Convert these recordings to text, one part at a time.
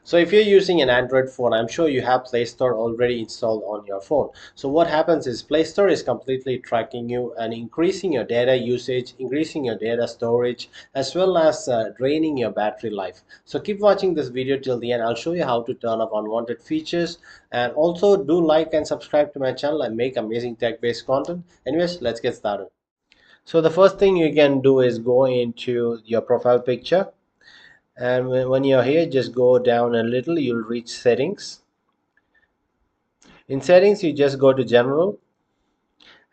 So if you're using an Android phone, I'm sure you have Play Store already installed on your phone. So what happens is Play Store is completely tracking you and increasing your data usage, increasing your data storage, as well as draining your battery life. So keep watching this video till the end. I'll show you how to turn off unwanted features, and also do like and subscribe to my channel. I make amazing tech-based content. Anyways, let's get started. So the first thing you can do is go into your profile picture, and when you're here, just go down a little, you'll reach settings. In settings, you just go to general,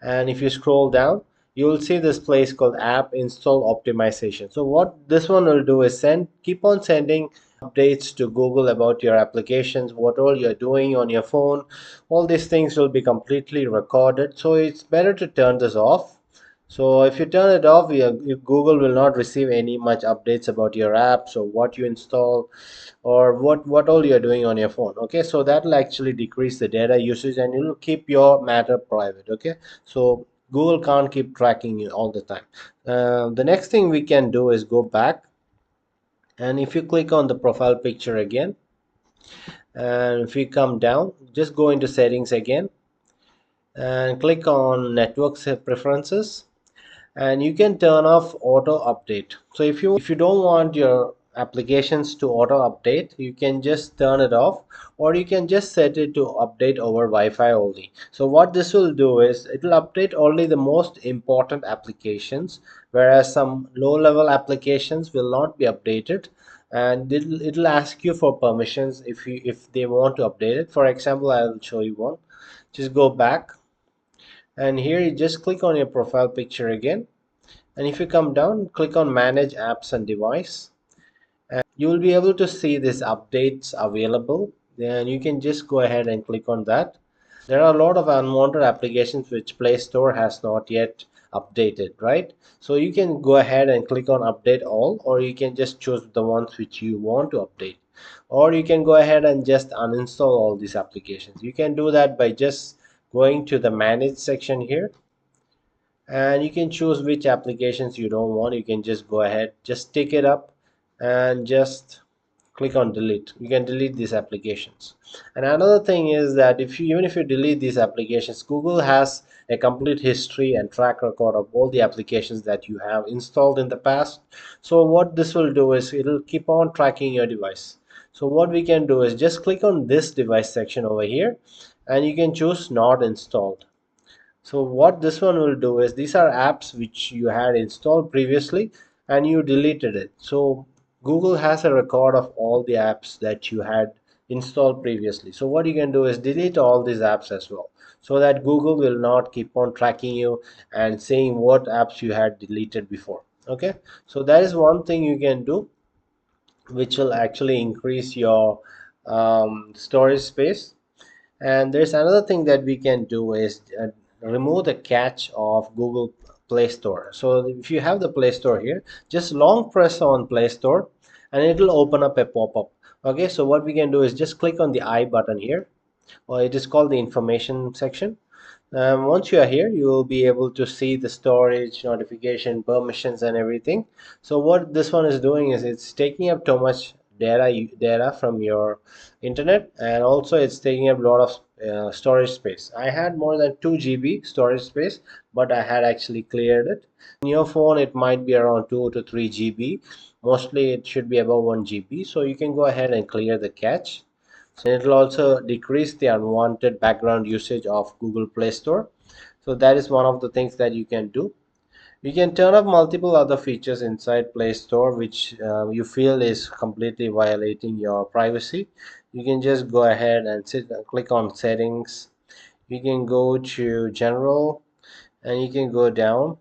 and if you scroll down, you will see this place called app install optimization. So what this one will do is keep on sending updates to Google about your applications, what all you're doing on your phone. All these things will be completely recorded, so it's better to turn this off. So if you turn it off, Google will not receive any much updates about your apps or what you install or what all you're doing on your phone. Okay, so that will actually decrease the data usage and it will keep your matter private. Okay, so Google can't keep tracking you all the time. The next thing we can do is go back, and if you click on the profile picture again, and if you come down, just go into settings again and click on network preferences, and you can turn off auto update. So if you don't want your applications to auto update, you can just turn it off, or you can just set it to update over Wi-Fi only. So what this will do is it will update only the most important applications, whereas some low level applications will not be updated, and it'll ask you for permissions if they want to update it. For example, I'll show you one. Just go back, and here you just click on your profile picture again, and if you come down, click on manage apps and device, and you will be able to see these updates available. Then you can just go ahead and click on that. There are a lot of unwanted applications which Play Store has not yet updated, right? So you can go ahead and click on update all, or you can just choose the ones which you want to update, or you can go ahead and just uninstall all these applications. You can do that by just going to the manage section here, and you can choose which applications you don't want. You can just go ahead, just tick it up, and just click on delete. You can delete these applications. And another thing is that even if you delete these applications, Google has a complete history and track record of all the applications that you have installed in the past. So what this will do is it'll keep on tracking your device. So what we can do is just click on this device section over here, and you can choose not installed. So what this one will do is, these are apps which you had installed previously and you deleted it. So Google has a record of all the apps that you had installed previously. So what you can do is delete all these apps as well, so that Google will not keep on tracking you and saying what apps you had deleted before. Okay, so that is one thing you can do, which will actually increase your storage space. And there's another thing that we can do is remove the cache of Google Play Store. So if you have the Play Store here, just long press on Play Store and it will open up a pop-up. Okay, so what we can do is just click on the I button here, or it is called the information section. Once you are here, you will be able to see the storage, notification, permissions, and everything. So what this one is doing is it's taking up too much data from your internet, and also it's taking up a lot of storage space. I had more than 2 GB storage space, but I had actually cleared it. In your phone, it might be around 2 to 3 GB. Mostly it should be above 1 GB. So you can go ahead and clear the cache. So it will also decrease the unwanted background usage of Google Play Store. So that is one of the things that you can do. You can turn off multiple other features inside Play Store which you feel is completely violating your privacy. You can just go ahead and click on settings. You can go to general, and you can go down,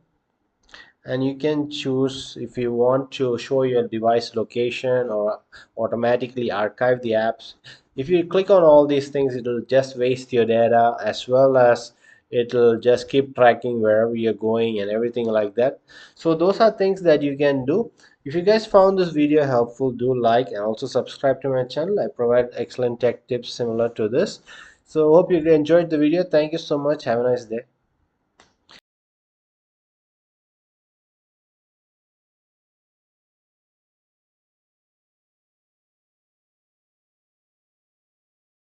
and you can choose if you want to show your device location or automatically archive the apps. If you click on all these things, it will just waste your data, as well as it will just keep tracking wherever you're going and everything like that. So those are things that you can do. If you guys found this video helpful, do like and also subscribe to my channel. I provide excellent tech tips similar to this. So hope you enjoyed the video. Thank you so much. Have a nice day.